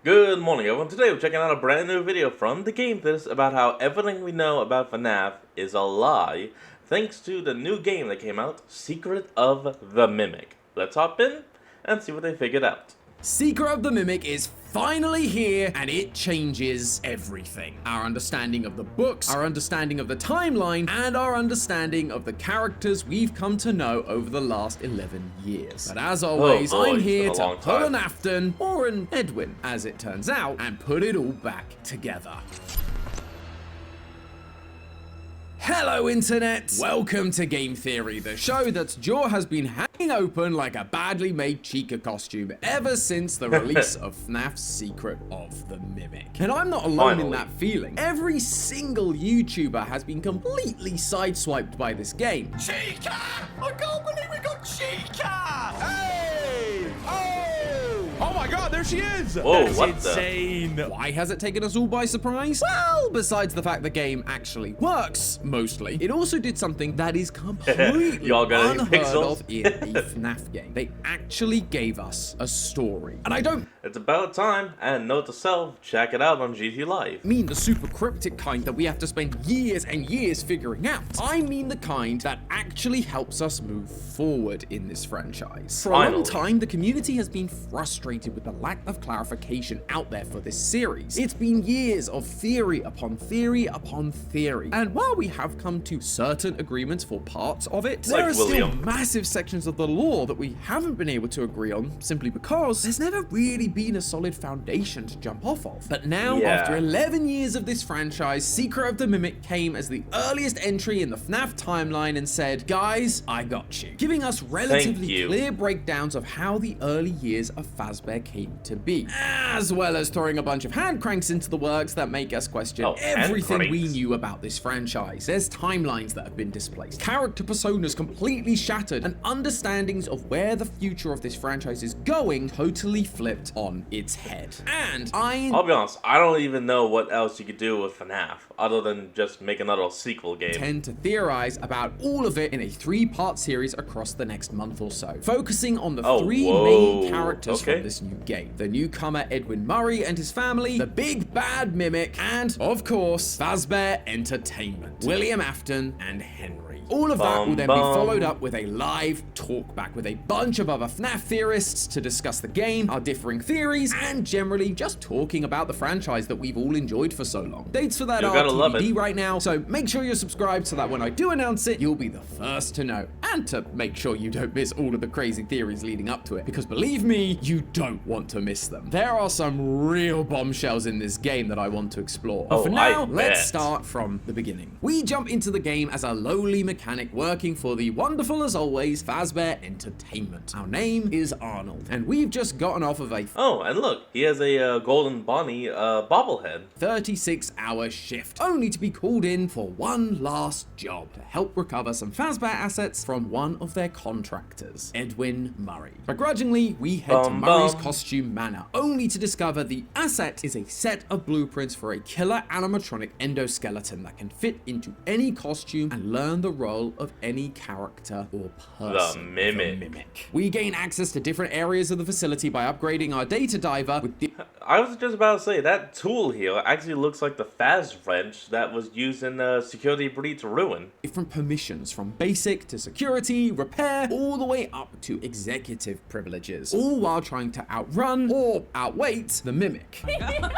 Good morning everyone, today we're checking out a brand new video from the Game This about how everything we know about FNAF is a lie thanks to the new game that came out, Secret of the Mimic. Let's hop in and see what they figured out. Secret of the Mimic is finally here, and it changes everything. Our understanding of the books, our understanding of the timeline, and our understanding of the characters we've come to know over the last 11 years. But as always, I'm here to pull an Afton, or an Edwin, as it turns out, and put it all back together. Hello Internet! Welcome to Game Theory, the show that's jaw has been hanging open like a badly made Chica costume ever since the release of FNAF's Secret of the Mimic. And I'm not alone in that feeling. Every single YouTuber has been completely sideswiped by this game. Chica! I can't believe we got Chica! Hey! Oh my god, there she is! Whoa, That's what insane. Why has it taken us all by surprise? Well, besides the fact the game actually works, mostly, it also did something that is completely Y'all got any unheard pixels? of in a FNAF game. They actually gave us a story. And I don't It's about time, and note to self, check it out on GT Live. mean the super cryptic kind that we have to spend years and years figuring out. I mean the kind that actually helps us move forward in this franchise. For a long time, the community has been frustrated with the lack of clarification out there for this series. It's been years of theory upon theory upon theory. And while we have come to certain agreements for parts of it, there are still massive sections of the lore that we haven't been able to agree on simply because there's never really been a solid foundation to jump off of. But now, after 11 years of this franchise, Secret of the Mimic came as the earliest entry in the FNAF timeline and said, guys, I got you. Giving us relatively clear breakdowns of how the early years of Fazbear came to be, as well as throwing a bunch of hand cranks into the works that make us question everything we knew about this franchise. There's timelines that have been displaced, character personas completely shattered, and understandings of where the future of this franchise is going totally flipped on its head. And I'll be honest, I don't even know what else you could do with FNAF, other than just make another sequel game. Tend to theorize about all of it in a 3-part series across the next month or so, focusing on the three main characters from this new game. The newcomer Edwin Murray and his family, the big bad Mimic, and, of course, Fazbear Entertainment, William Afton, and Henry. All of that will then be followed up with a live talkback with a bunch of other FNAF theorists to discuss the game, our differing theories, and generally just talking about the franchise that we've all enjoyed for so long. Dates for that are TBD right now, so make sure you're subscribed so that when I do announce it, you'll be the first to know. And to make sure you don't miss all of the crazy theories leading up to it, because believe me, you don't want to miss them. There are some real bombshells in this game that I want to explore. But for now, let's start from the beginning. We jump into the game as a lowly mechanic working for the wonderful as always Fazbear Entertainment. Our name is Arnold, and we've just gotten off of a and look, he has a Golden Bonnie bobblehead. 36-hour shift, only to be called in for one last job to help recover some Fazbear assets from one of their contractors, Edwin Murray. Begrudgingly, we head to Murray's costume manor, only to discover the asset is a set of blueprints for a killer animatronic endoskeleton that can fit into any costume and learn the role of any character or person. The Mimic. We gain access to different areas of the facility by upgrading our data diver with the I was just about to say, that tool here actually looks like the Faz wrench that was used in Security Breach Ruin. different permissions from basic to security, repair, all the way up to executive privileges, all while trying to outrun or outweight the Mimic. Damn.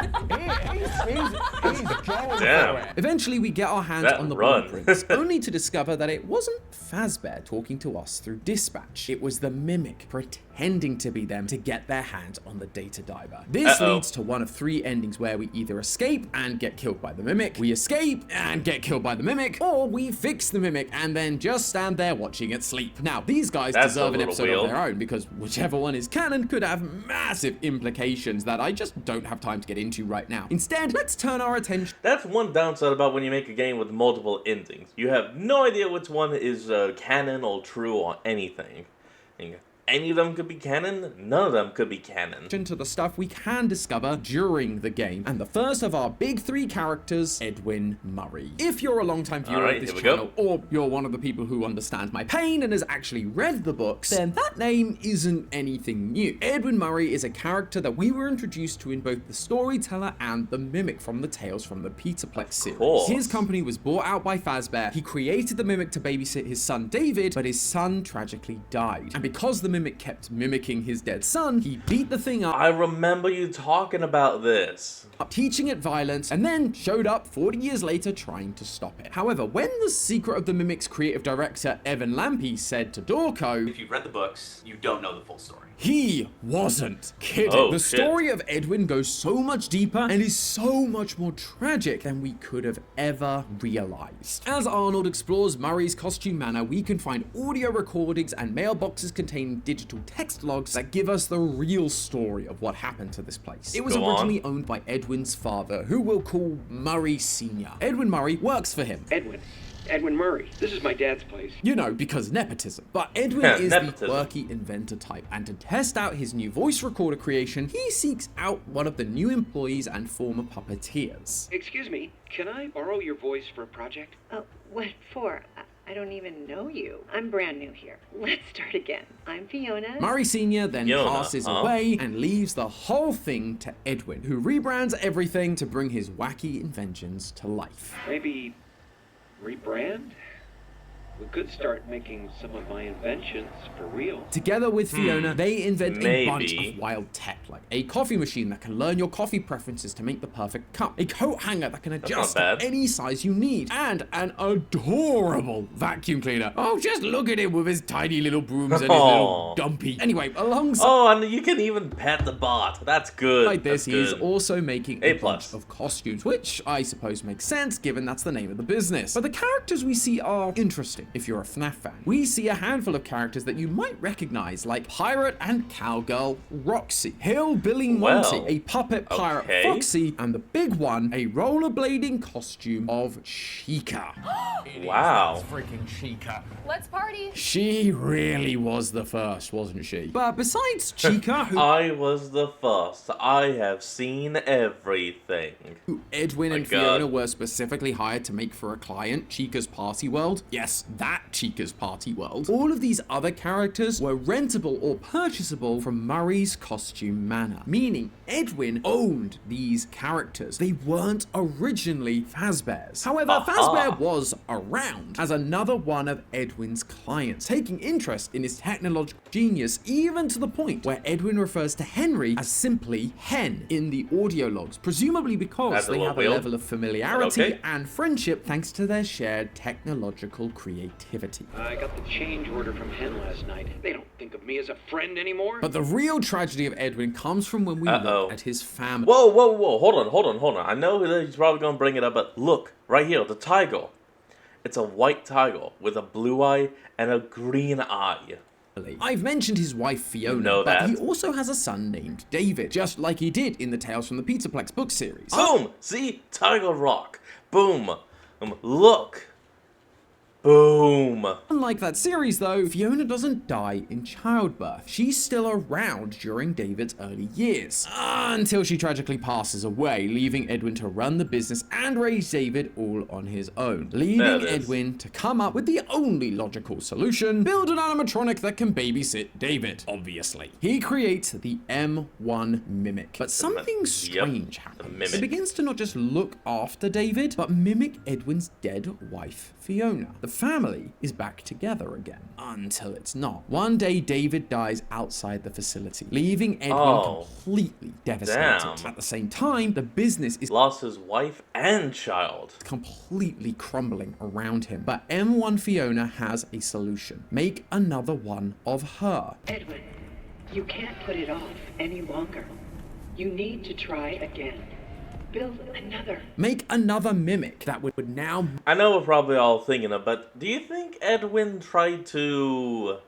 Eventually, we get our hands on the blueprints, only to discover that it wasn't Fazbear talking to us through dispatch. It was the Mimic pretending to be them to get their hands on the data diver. This leads to one of 3 endings where we either escape and get killed by the Mimic, we escape and get killed by the Mimic, or we fix the Mimic and then just stand there watching it sleep. Now, these guys deserve an episode of their own, because whichever one is canon could have massive implications that I just don't have time to get into right now. Instead, let's turn our attention. That's one downside about when you make a game with multiple endings. You have no idea which one is canon or true or anything. any of them could be canon, none of them could be canon. To the stuff we can discover during the game, and the first of our big three characters, Edwin Murray. If you're a long-time viewer of this channel, or you're one of the people who understands my pain and has actually read the books, then that name isn't anything new. Edwin Murray is a character that we were introduced to in both the Storyteller and the Mimic from the Tales from the Peterplex series. His company was bought out by Fazbear. He created the Mimic to babysit his son David, but his son tragically died. And because the Mimic kept mimicking his dead son, he beat the thing up. I remember you talking about this. Teaching it violence, and then showed up 40 years later trying to stop it. However, when the Secret of the Mimic's creative director Evan Lampe said to Dorco, "If you've read the books, you don't know the full story." He wasn't kidding. Oh, the story of Edwin goes so much deeper and is so much more tragic than we could have ever realized. As Arnold explores Murray's costume manor, we can find audio recordings and mailboxes containing digital text logs that give us the real story of what happened to this place. It was originally owned by Edwin's father, who we'll call Murray Sr. Edwin Murray works for him. Edwin Murray. This is my dad's place. You know, because nepotism. But Edwin is the quirky inventor type, and to test out his new voice recorder creation, he seeks out one of the new employees and former puppeteers. Excuse me, can I borrow your voice for a project? What for? I don't even know you. I'm brand new here. Let's start again. I'm Fiona. Murray Sr. then passes away and leaves the whole thing to Edwin, who rebrands everything to bring his wacky inventions to life. Maybe rebrand? We could start making some of my inventions for real. Together with Fiona, they invent a bunch of wild tech, like a coffee machine that can learn your coffee preferences to make the perfect cup, a coat hanger that can adjust to any size you need, and an adorable vacuum cleaner. Oh, just look at him with his tiny little brooms and his little dumpy. Anyway, alongside... Oh, and you can even pet the bot. That's good. Like this, he is also making a bunch of costumes, which I suppose makes sense given that's the name of the business. But the characters we see are interesting. If you're a FNAF fan, we see a handful of characters that you might recognize, like Pirate and Cowgirl Roxy, Hillbilly Monty, a puppet pirate Foxy, and the big one, a rollerblading costume of Chica. Wow. Freaking Chica. Let's party. She really was the first, wasn't she? But besides Chica, who I was the first. I have seen everything. Who Edwin and Fiona were specifically hired to make for a client, Chica's Party World. Yes, that Chica's Party World. All of these other characters were rentable or purchasable from Murray's costume manor, meaning Edwin owned these characters. They weren't originally Fazbear's. However, Fazbear was around as another one of Edwin's clients, taking interest in his technological genius, even to the point where Edwin refers to Henry as simply Hen in the audio logs, presumably because they have a level of familiarity and friendship thanks to their shared technological creativity. I got the change order from Hen last night. They don't think of me as a friend anymore. But the real tragedy of Edwin comes from when we look at his family. Whoa, whoa, whoa. Hold on. I know that he's probably going to bring it up, but look, right here, the tiger. It's a white tiger with a blue eye and a green eye. I've mentioned his wife Fiona, but he also has a son named David, just like he did in the Tales from the Peterplex book series. Boom! See? Tiger Rock. Boom. Look. Boom. Unlike that series though, Fiona doesn't die in childbirth. She's still around during David's early years, until she tragically passes away, leaving Edwin to run the business and raise David all on his own, leaving Edwin to come up with the only logical solution: build an animatronic that can babysit David, obviously. He creates the M1 Mimic, but something strange happens. It begins to not just look after David, but mimic Edwin's dead wife, Fiona. The family is back together again, until it's not. One day, David dies outside the facility, leaving Edwin completely devastated. At the same time, the business is lost his wife and child, completely crumbling around him. But M1 Fiona has a solution: make another one of her. Edwin, you can't put it off any longer. You need to try again. Build another. Make another mimic that would now... I know we're probably all thinking it, but do you think Edwin tried to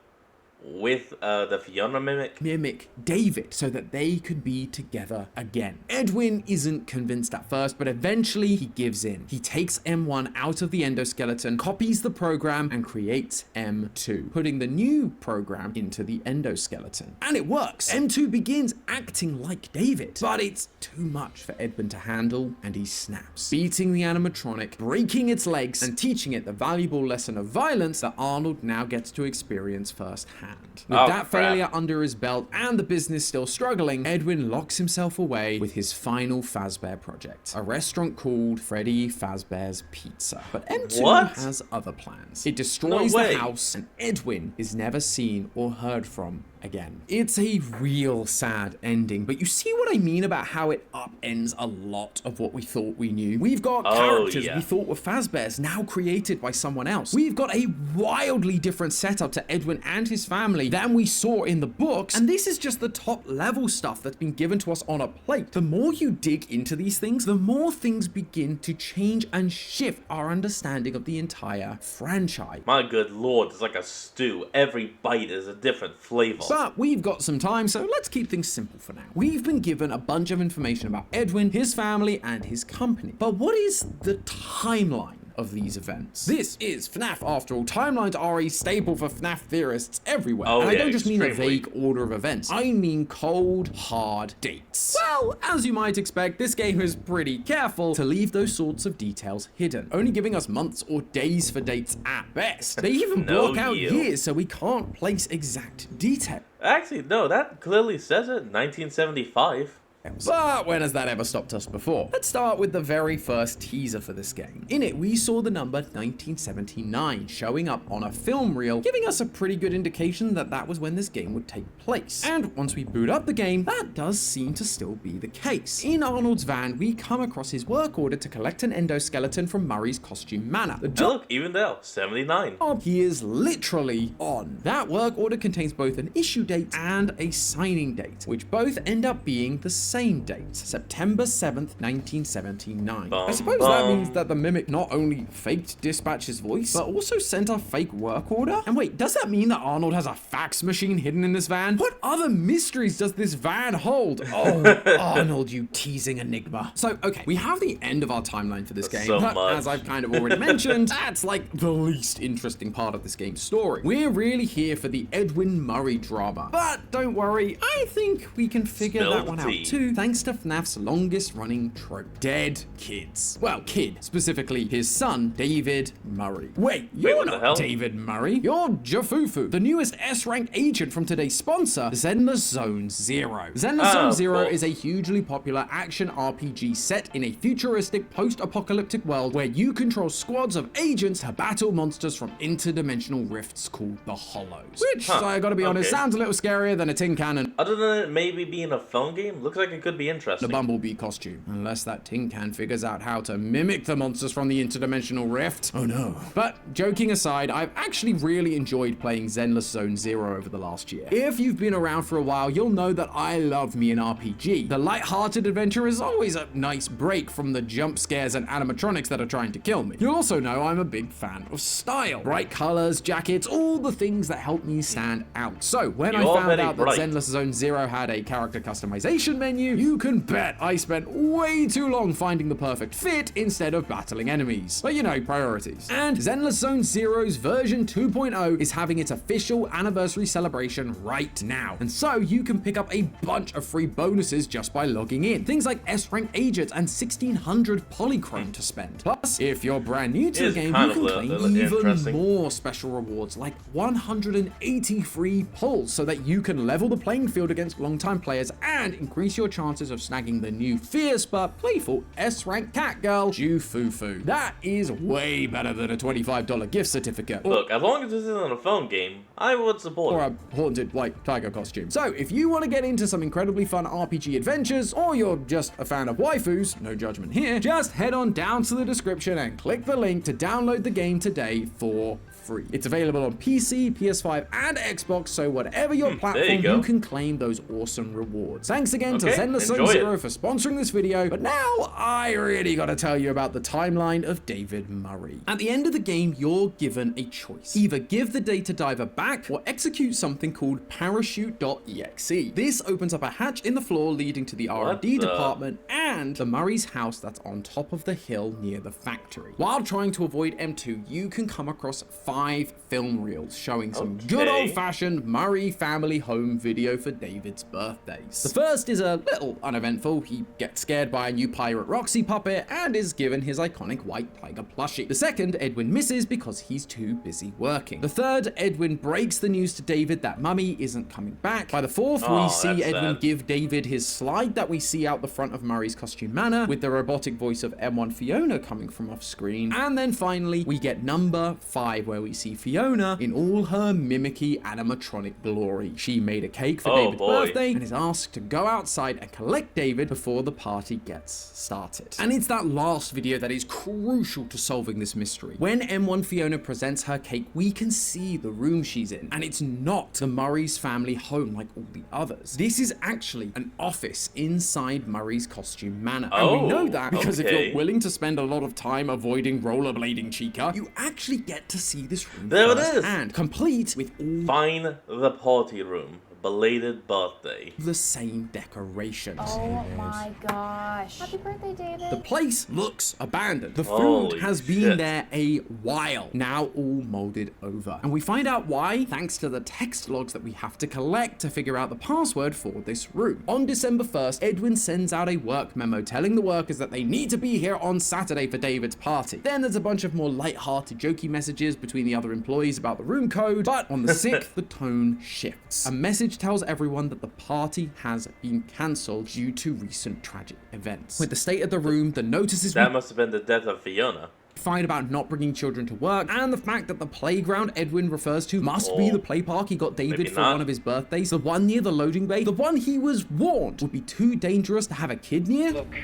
with the Fiona mimic David so that they could be together again. Edwin isn't convinced at first, but eventually he gives in. He takes M1 out of the endoskeleton, copies the program, and creates M2, putting the new program into the endoskeleton. And it works. M2 begins acting like David, but it's too much for Edwin to handle, and he snaps, beating the animatronic, breaking its legs, and teaching it the valuable lesson of violence that Arnold now gets to experience firsthand. With that failure under his belt and the business still struggling, Edwin locks himself away with his final Fazbear project, a restaurant called Freddy Fazbear's Pizza. But M2 has other plans. It destroys the house, and Edwin is never seen or heard from again. It's a real sad ending, but you see what I mean about how it upends a lot of what we thought we knew. We've got characters we thought were Fazbear's now created by someone else. We've got a wildly different setup to Edwin and his family than we saw in the books, and this is just the top level stuff that's been given to us on a plate. The more you dig into these things, the more things begin to change and shift our understanding of the entire franchise. My good lord, it's like a stew. Every bite is a different flavor. But we've got some time, so let's keep things simple for now. We've been given a bunch of information about Edwin, his family, and his company. But what is the timeline of these events? This is FNAF after all. Timelines are a staple for FNAF theorists everywhere. And I don't just mean a vague order of events. I mean cold, hard dates. Well, as you might expect, this game is pretty careful to leave those sorts of details hidden, only giving us months or days for dates at best. They even block out years, so we can't place exact detail. Actually, no, that clearly says it. 1975. But when has that ever stopped us before? Let's start with the very first teaser for this game. In it, we saw the number 1979 showing up on a film reel, giving us a pretty good indication that that was when this game would take place. And once we boot up the game, that does seem to still be the case. In Arnold's van, we come across his work order to collect an endoskeleton from Murray's Costume Manor. Look, even there, 79. He is literally on. That work order contains both an issue date and a signing date, which both end up being the same date, September 7th, 1979. I suppose that means that the Mimic not only faked Dispatch's voice, but also sent a fake work order? And wait, does that mean that Arnold has a fax machine hidden in this van? What other mysteries does this van hold? Oh, Arnold, you teasing enigma. So, okay, we have the end of our timeline for this game, but as I've kind of already mentioned, that's like the least interesting part of this game's story. We're really here for the Edwin Murray drama. But don't worry, I think we can figure that one out too, thanks to FNAF's longest running trope, dead kids. Well, kid, specifically his son, David Murray. Wait, you're not David Murray. You're Jafufu, the newest S-rank agent from today's sponsor, Zenless Zone Zero. Zenless Zone Zero is a hugely popular action RPG set in a futuristic post-apocalyptic world where you control squads of agents to battle monsters from interdimensional rifts called the Hollows. Which, I gotta be honest, sounds a little scarier than a tin cannon. Other than it maybe being a phone game, looks like it could be interesting. The Bumblebee costume, unless that tin can figures out how to mimic the monsters from the interdimensional rift. Oh no. But joking aside, I've actually really enjoyed playing Zenless Zone Zero over the last year. If you've been around for a while, you'll know that I love me an RPG. The light-hearted adventure is always a nice break from the jump scares and animatronics that are trying to kill me. You'll also know I'm a big fan of style. Bright colors, jackets, all the things that help me stand out. So when I found out that Zenless Zone Zero had a character customization menu, you can bet I spent way too long finding the perfect fit instead of battling enemies. But you know, priorities. And Zenless Zone Zero's version 2.0 is having its official anniversary celebration right now. And so you can pick up a bunch of free bonuses just by logging in. Things like S-rank agents and 1600 polychrome to spend. Plus, if you're brand new to the game, you can claim even more special rewards like 180 free pulls so that you can level the playing field against longtime players and increase your chances of snagging the new fierce but playful S-rank cat girl, Jufufu. That is way better than a $25 gift certificate. Look, as long as this isn't a phone game, I would support or a haunted white tiger costume. So if you want to get into some incredibly fun RPG adventures, or you're just a fan of waifus, no judgment here, just head on down to the description and click the link to download the game today for free. It's available on PC, PS5, and Xbox, so whatever your platform, you can claim those awesome rewards. Thanks again to Zenless0 for sponsoring this video, but now I really gotta tell you about the timeline of David Murray. At the end of the game, you're given a choice. Either give the data diver back or execute something called parachute.exe. This opens up a hatch in the floor leading to the R&D department and the Murray's house that's on top of the hill near the factory. While trying to avoid M2, you can come across 5 film reels showing some good old-fashioned Murray family home video for David's birthdays. The first is a little uneventful. He gets scared by a new Pirate Roxy puppet and is given his iconic white tiger plushie. The second, Edwin misses because he's too busy working. The third, Edwin breaks the news to David that Mummy isn't coming back. By the fourth, we see Edwin give David his slide that we see out the front of Murray's costume manor, with the robotic voice of M1 Fiona coming from off screen. And then finally, we get number 5, where we see Fiona in all her mimicky animatronic glory. She made a cake for David's birthday and is asked to go outside and collect David before the party gets started. And it's that last video that is crucial to solving this mystery. When M1 Fiona presents her cake, we can see the room she's in, and it's not the Murray's family home like all the others. This is actually an office inside Murray's costume manor. And we know that because if you're willing to spend a lot of time avoiding rollerblading Chica, you actually get to see this room and complete with all Find the party room. Belated birthday. The same decorations. Oh my gosh. Happy birthday, David. The place looks abandoned. The food has been there a while, now all molded over. And we find out why thanks to the text logs that we have to collect to figure out the password for this room. On December 1st, Edwin sends out a work memo telling the workers that they need to be here on Saturday for David's party. Then there's a bunch of more light-hearted, jokey messages between the other employees about the room code, but on the 6th, the tone shifts. A message tells everyone that the party has been cancelled due to recent tragic events. With the state of the room, the notices that must have been the death of Fiona. Find about not bringing children to work, and the fact that the playground Edwin refers to must be the play park he got David for one of his birthdays, the one near the loading bay, the one he was warned would be too dangerous to have a kid near. Look,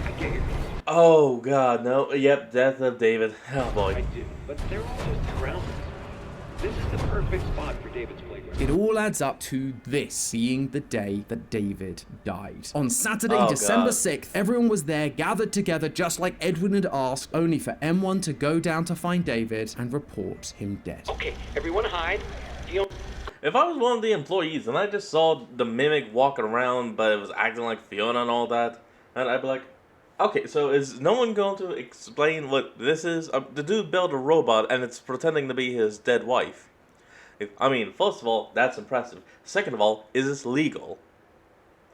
I get your... Oh god, no. Yep, death of David. Oh boy. I do, but they're all just grounded. This is the perfect spot for David's playground. It all adds up to this being the day that David died. On Saturday, December 6th, everyone was there gathered together just like Edwin had asked, only for M1 to go down to find David and report him dead. Okay, everyone hide. If I was one of the employees and I just saw the mimic walking around but it was acting like Fiona and all that, and I'd be like, okay, so is no one going to explain what this is? The dude built a robot and it's pretending to be his dead wife. I mean, first of all, that's impressive. Second of all, is this legal?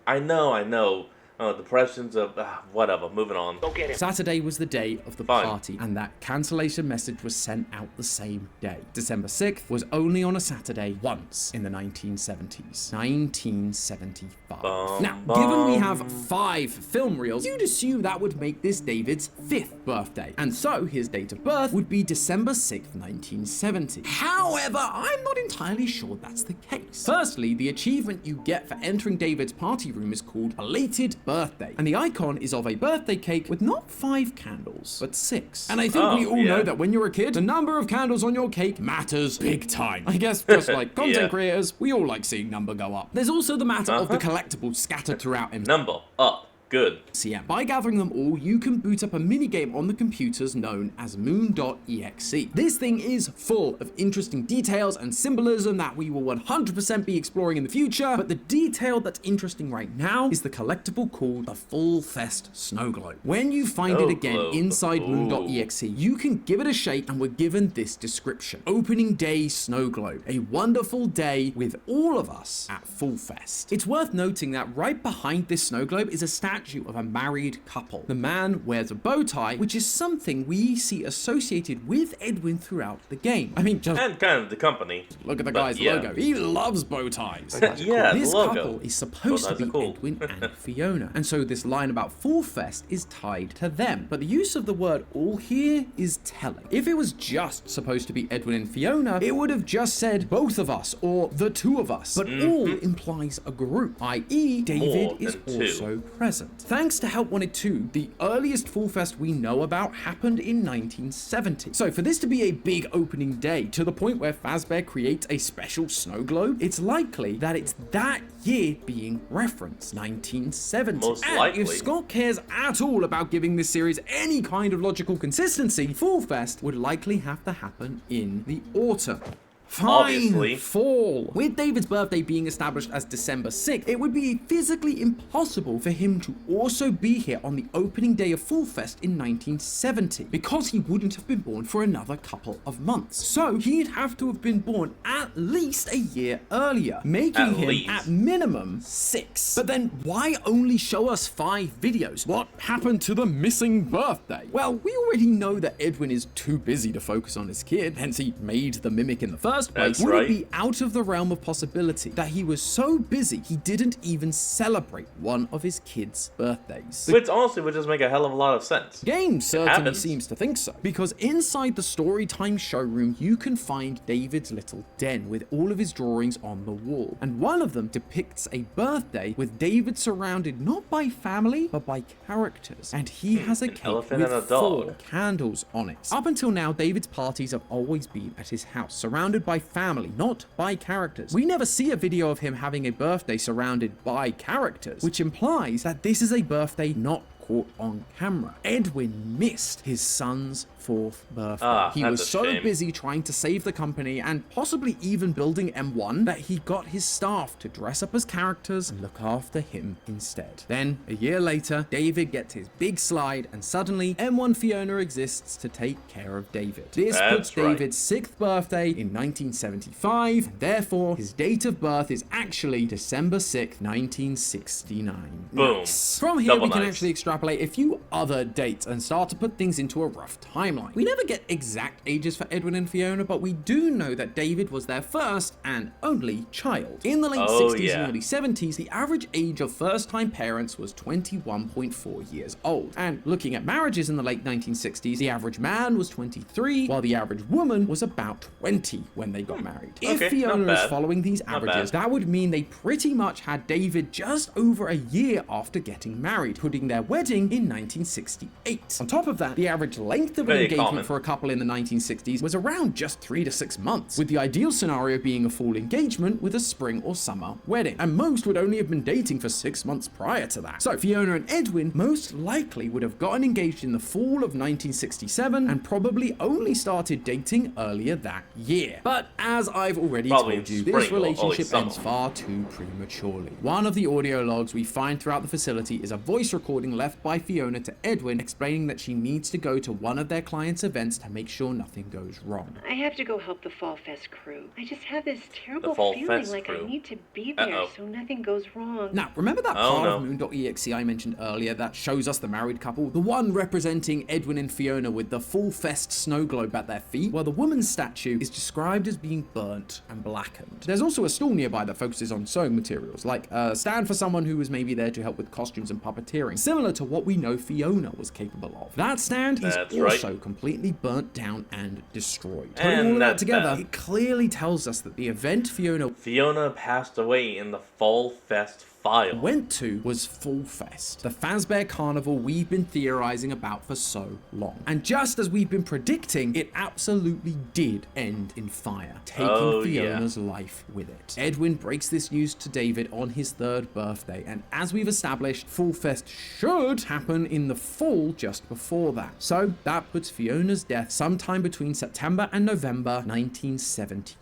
I know. Depressions of whatever. Moving on. Saturday was the day of the party, and that cancellation message was sent out the same day. December 6th was only on a Saturday once in the 1970s. 1975. Now, given we have 5 film reels, you'd assume that would make this David's 5th birthday, and so his date of birth would be December 6th, 1970. However, I'm not entirely sure that's the case. Firstly, the achievement you get for entering David's party room is called Belated Birthday, and the icon is of a birthday cake with not 5 candles, but 6. And I think we all know that when you're a kid, the number of candles on your cake matters big time. I guess just like content creators, we all like seeing number go up. There's also the matter of the collectibles scattered throughout him. Number up. Good. So yeah, by gathering them all, you can boot up a minigame on the computers known as moon.exe. This thing is full of interesting details and symbolism that we will 100% be exploring in the future, but the detail that's interesting right now is the collectible called the Full Fest Snow Globe. When you find it again inside moon.exe, you can give it a shake, and we're given this description. Opening day snow globe. A wonderful day with all of us at Full Fest. It's worth noting that right behind this snow globe is a statue of a married couple. The man wears a bow tie, which is something we see associated with Edwin throughout the game. I mean, just and kind of the company. Look at the guy's logo. He loves bow ties. This couple is supposed to be Edwin and Fiona, and so this line about Full Fest is tied to them. But the use of the word all here is telling. If it was just supposed to be Edwin and Fiona, it would have just said both of us or the two of us. But all implies a group, i.e. David is also present. present. Thanks to Help Wanted 2, the earliest Fall Fest we know about happened in 1970. So for this to be a big opening day, to the point where Fazbear creates a special snow globe, it's likely that it's that year being referenced, 1970. Most and likely. If Scott cares at all about giving this series any kind of logical consistency, Fall Fest would likely have to happen in the autumn. Fine, Obviously. fall. With David's birthday being established as December 6th, it would be physically impossible for him to also be here on the opening day of Fall Fest in 1970, because he wouldn't have been born for another couple of months. So he'd have to have been born at least a year earlier, making him at minimum 6. But then why only show us 5 videos? What happened to the missing birthday? Well, we already know that Edwin is too busy to focus on his kid, hence he made the mimic in the first place. Would it be out of the realm of possibility that he was so busy he didn't even celebrate one of his kids' birthdays? Which honestly would just make a hell of a lot of sense. The game certainly seems to think so, because inside the Storytime showroom you can find David's little den with all of his drawings on the wall, and one of them depicts a birthday with David surrounded not by family but by characters, and he has a cake elephant with and a dog. 4 candles on it. Up until now, David's parties have always been at his house, surrounded by family, not by characters. We never see a video of him having a birthday surrounded by characters, which implies that this is a birthday not caught on camera. Edwin missed his son's 4th birthday. He was so busy trying to save the company and possibly even building M1 that he got his staff to dress up as characters and look after him instead. Then, a year later, David gets his big slide and suddenly M1 Fiona exists to take care of David. This puts David's 6th birthday in 1975, and therefore his date of birth is actually December 6th, 1969. Boom. Nice. From here, we can actually extrapolate a few other dates and start to put things into a rough timeline. We never get exact ages for Edwin and Fiona, but we do know that David was their first and only child. In the late 60s and early 70s, the average age of first-time parents was 21.4 years old. And looking at marriages in the late 1960s, the average man was 23, while the average woman was about 20 when they got married. If Fiona is following these averages, that would mean they pretty much had David just over a year after getting married, putting their wedding in 1968. On top of that, the average length of an engagement for a couple in the 1960s was around just 3 to 6 months, with the ideal scenario being a fall engagement with a spring or summer wedding, and most would only have been dating for 6 months prior to that. So Fiona and Edwin most likely would have gotten engaged in the fall of 1967 and probably only started dating earlier that year. But as I've already told you, this relationship ends far too prematurely. One of the audio logs we find throughout the facility is a voice recording left by Fiona to Edwin explaining that she needs to go to one of their clients' events to make sure nothing goes wrong. I have to go help the Fall Fest crew. I just have this terrible feeling like I need to be there so nothing goes wrong. Now, remember that part of Moon.exe I mentioned earlier that shows us the married couple? The one representing Edwin and Fiona with the Fall Fest snow globe at their feet? Well, the woman's statue is described as being burnt and blackened. There's also a stall nearby that focuses on sewing materials, like a stand for someone who was maybe there to help with costumes and puppeteering, similar to what we know Fiona was capable of. That stand is also completely burnt down and destroyed. Putting all of that together, it clearly tells us that the event Fiona passed away in the Fall Fest file went to was Fall Fest, the Fazbear Carnival we've been theorizing about for so long. And just as we've been predicting, it absolutely did end in fire, taking Fiona's life with it. Edwin breaks this news to David on his 3rd birthday, and as we've established, Fall Fest should happen in the fall just before that. So that puts Fiona's death sometime between September and November 1970.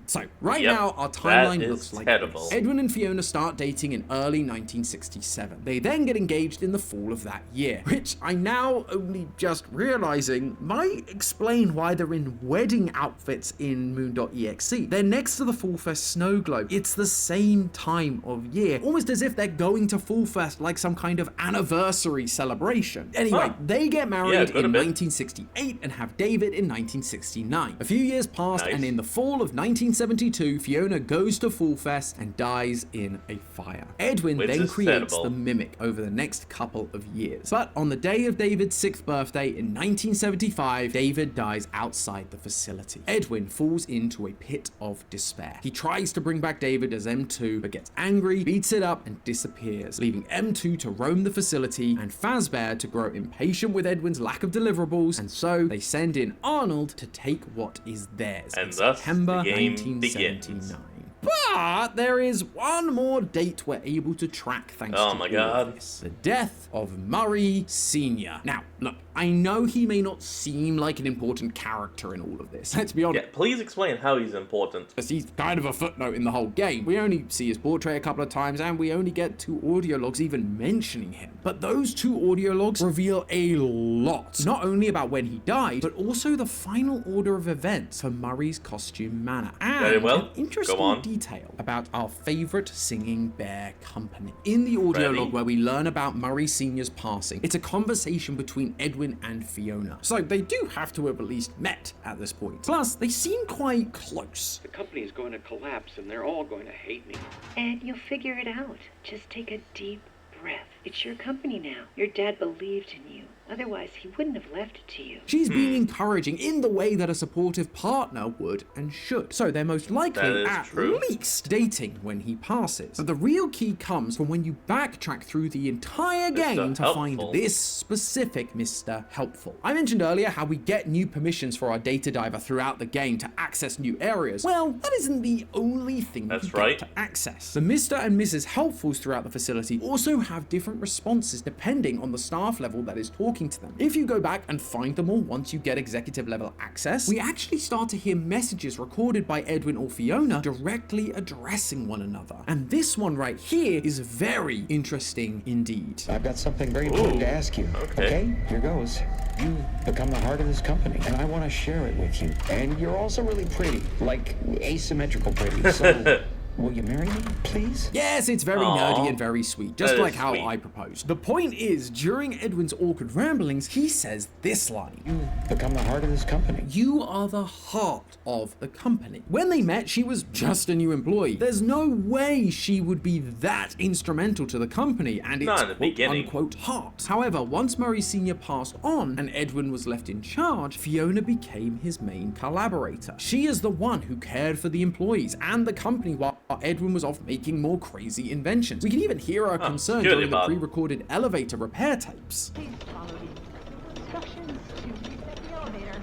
So, right now, our timeline looks like this. Edwin and Fiona start dating in early 1967. They then get engaged in the fall of that year, which I now only just realizing might explain why they're in wedding outfits in Moon.exe. They're next to the Fall Fest snow globe. It's the same time of year, almost as if they're going to Fall Fest like some kind of anniversary celebration. Anyway, they get married in 1968 and have David in 1969. A few years passed, and in the fall of 1972, Fiona goes to Fall Fest and dies in a fire. Edwin Which then is creates terrible. the Mimic over the next couple of years. But on the day of David's 6th birthday in 1975, David dies outside the facility. Edwin falls into a pit of despair. He tries to bring back David as M2, but gets angry, beats it up, and disappears, leaving M2 to roam the facility and Fazbear to grow impatient with Edwin's lack of deliverables, and so they send in Arnold to take what is theirs And in thus September the game 1979. begins. But there is one more date we're able to track thanks Oh to my all God. of this. The death of Murray Sr. Now, look, I know he may not seem like an important character in all of this. Let's be honest. Yeah, please explain how he's important. He's kind of a footnote in the whole game. We only see his portrait a couple of times, and we only get 2 audio logs even mentioning him. But those 2 audio logs reveal a lot, not only about when he died, but also the final order of events for Murray's costume manor. And Very well. an interesting Go on. detail about our favorite singing bear company. In the audio Ready? log where we learn about Murray Sr.'s passing, it's a conversation between Edwin and Fiona. So they do have to have at least met at this point. Plus, they seem quite close. The company is going to collapse and they're all going to hate me. And you'll figure it out. Just take a deep breath. It's your company now. Your dad believed in you. Otherwise, he wouldn't have left it to you. She's being encouraging in the way that a supportive partner would and should. So they're most That likely is at true. least dating when he passes. But the real key comes from when you backtrack through the entire game to find Helpful. this specific Mr. Helpful. I mentioned earlier how we get new permissions for our data diver throughout the game to access new areas. Well, that isn't the only thing That's we get right. to access. The Mr. and Mrs. Helpfuls throughout the facility also have different responses depending on the staff level that is talking to them. If you go back and find them all once you get executive level access, we actually start to hear messages recorded by Edwin or Fiona directly addressing one another. And this one right here is very interesting indeed. I've got something very important to ask you. Okay. Here goes. You've become the heart of this company, and I want to share it with you. And you're also really pretty, like asymmetrical pretty. So, will you marry me, please? Yes, it's very Aw. nerdy and very sweet, just That is like how sweet. I proposed. The point is, during Edwin's awkward ramblings, he says this line. You've become the heart of this company. You are the heart of the company. When they met, she was just a new employee. There's no way she would be that instrumental to the company and its Not in the quote beginning. unquote heart. However, once Murray Sr. passed on and Edwin was left in charge, Fiona became his main collaborator. She is the one who cared for the employees and the company while Edwin was off making more crazy inventions. We can even hear her concern good, during the Bob. pre-recorded elevator repair tapes. Please follow the instructions to reset the elevator.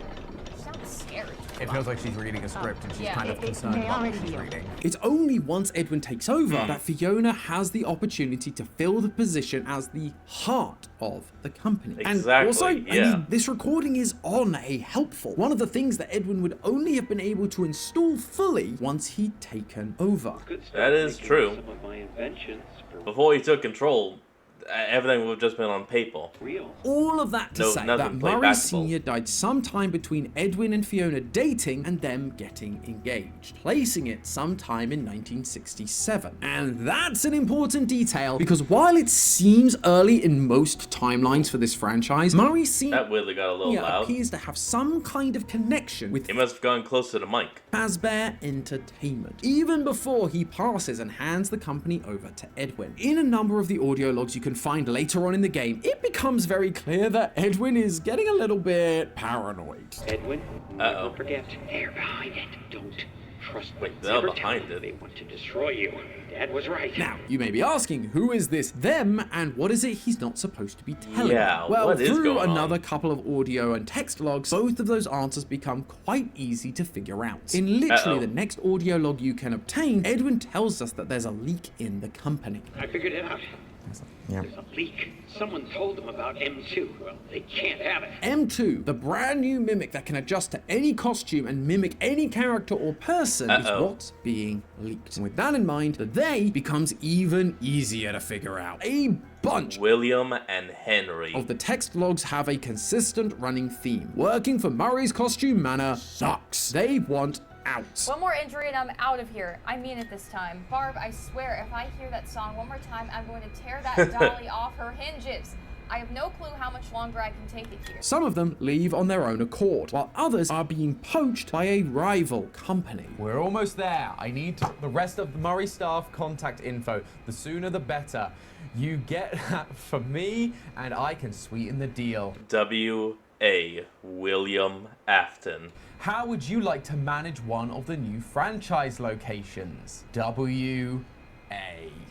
Sounds scary. It feels like she's reading a script and she's kind of concerned may about what already she's be. reading. It's only once Edwin takes over that Fiona has the opportunity to fill the position as the heart of the company. And Exactly, also, I yeah. mean, this recording is on a helpful. One of the things that Edwin would only have been able to install fully once he'd taken over. Could start That is making true. Some of my inventions for Before he took control, everything would have just been on paper. real. All of that to No, say nothing that Murray playbackable. Sr. died sometime between Edwin and Fiona dating and them getting engaged, placing it sometime in 1967. And that's an important detail because while it seems early in most timelines for this franchise, Murray Sr. That weirdly got a little loud. appears to have some kind of connection with He must have gone close to the mic. Fazbear Entertainment, even before he passes and hands the company over to Edwin. In a number of the audio logs you can find later on in the game, it becomes very clear that Edwin is getting a little bit paranoid. Edwin, Uh-oh. never forget. They're behind it. Don't trust them. Wait, they're Never behind tell them it? They want to destroy you. Dad was right. Now, you may be asking, who is this them and what is it he's not supposed to be telling? Yeah, well, what is through going on? another couple of audio and text logs, both of those answers become quite easy to figure out. In literally Uh-oh. the next audio log you can obtain, Edwin tells us that there's a leak in the company. I figured it out. Yeah. There's a leak. Someone told them about M2. Well, they can't have it. M2, the brand new mimic that can adjust to any costume and mimic any character or person, is Uh-oh. what's being leaked. And with that in mind, the they becomes even easier to figure out. A bunch William and Henry. of the text logs have a consistent running theme. Working for Murray's Costume Manor sucks. They want out. One more injury and I'm out of here. I mean it this time. Barb, I swear, if I hear that song one more time, I'm going to tear that dolly off her hinges. I have no clue how much longer I can take it here. Some of them leave on their own accord, while others are being poached by a rival company. We're almost there. I need the rest of the Murray staff contact info. The sooner the better. You get that for me, and I can sweeten the deal. W.A. William Afton. How would you like to manage one of the new franchise locations? W.A.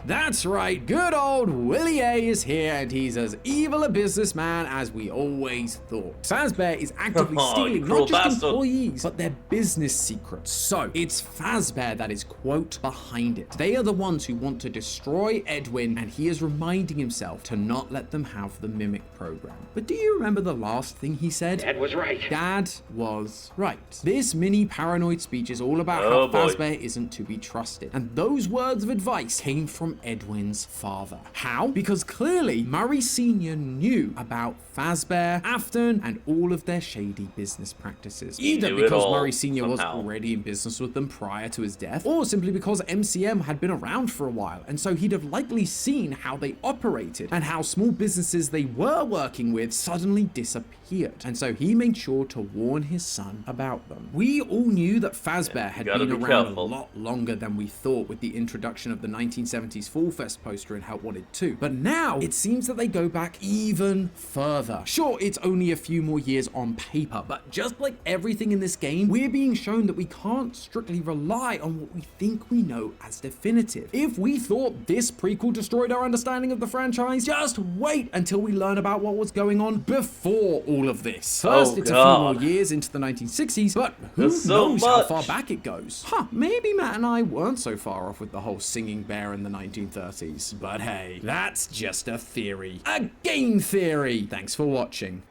That's right, good old Willie A is here, and he's as evil a businessman as we always thought. Fazbear is actively stealing not just employees, but their business secrets. So, it's Fazbear that is, quote, behind it. They are the ones who want to destroy Edwin, and he is reminding himself to not let them have the Mimic program. But do you remember the last thing he said? Dad was right. Dad was right. This mini paranoid speech is all about how Fazbear isn't to be trusted. And those words of advice came from Edwin's father. How? Because clearly Murray Sr. knew about Fazbear, Afton, and all of their shady business practices. Either because Murray Sr. was already in business with them prior to his death, or simply because MCM had been around for a while, and so he'd have likely seen how they operated and how small businesses they were working with suddenly disappeared. And so he made sure to warn his son about them. We all knew that Fazbear had been around a lot longer than we thought with the introduction of the 1970s Fall Fest poster in Help Wanted 2. But now, it seems that they go back even further. Sure, it's only a few more years on paper, but just like everything in this game, we're being shown that we can't strictly rely on what we think we know as definitive. If we thought this prequel destroyed our understanding of the franchise, just wait until we learn about what was going on before all of this. First, it's a few more years into the 1960s, but who knows how far back it goes? Maybe Matt and I weren't so far off with the whole singing bear in the 1930s. But hey, that's just a theory. A game theory! Thanks for watching.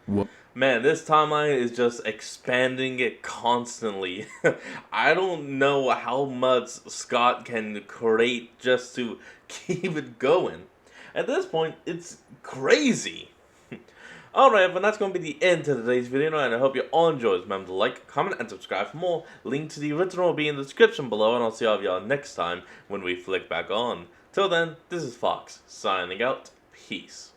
Man, this timeline is just expanding it constantly. I don't know how much Scott can create just to keep it going. At this point, it's crazy. Alright, but that's going to be the end of today's video, and I hope you all enjoyed. Remember to like, comment, and subscribe for more. Link to the original will be in the description below, and I'll see all of y'all next time when we flick back on. Till then, this is Fox, signing out. Peace.